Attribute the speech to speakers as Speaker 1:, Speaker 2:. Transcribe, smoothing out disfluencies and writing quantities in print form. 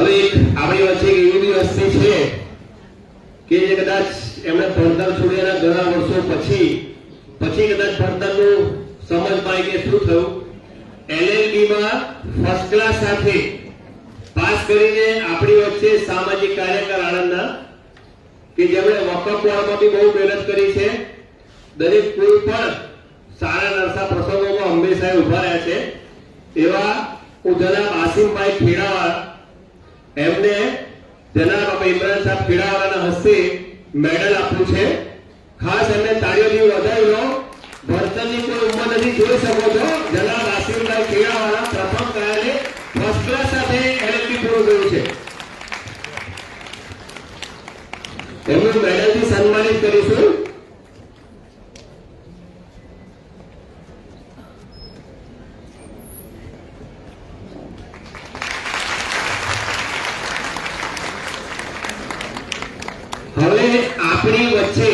Speaker 1: હવે આપણી વચ્ચે એક એવી વસ્તી છે કે જે કદાચ એમણે ભણતર છોડ્યાના ઘણા વર્ષો પછી કદાચ ભણતરનું સમજ પાય કે શું થયું, LLB માં ફર્સ્ટ ક્લાસ સાથે પાસ કરીને આપણી વચ્ચે સામાજિક કાર્યકર આણંદના કે જેમણે વકફ બોર્ડમાં બી બહુ મહેનત કરી છે, દરેક કોઈ પણ સારા નરસા પ્રસંગોમાં હંમેશા ઉભા રહ્યા છે, એવા હું જનાબ આસિમભાઈ ખેડાવાળા એમને જનાબ ઇમરાન સાહેબ ખેડાવાળાના હસ્તે મેડલ આપ્યું છે. ખાસ એમને તાળીઓથી વધાવી લો. ભણતરની કોઈ ઉંમર નથી, જોઈ શકો છો. જનાબ આસિમભાઈ ખેડાવાળા પ્રથમ કરારે ફર્સ્ટ ક્લાસ સાથે LLB પૂરું કર્યું છે. એમનું મેડલથી સન્માનિત કરીશું. હવે આપણી વચ્ચે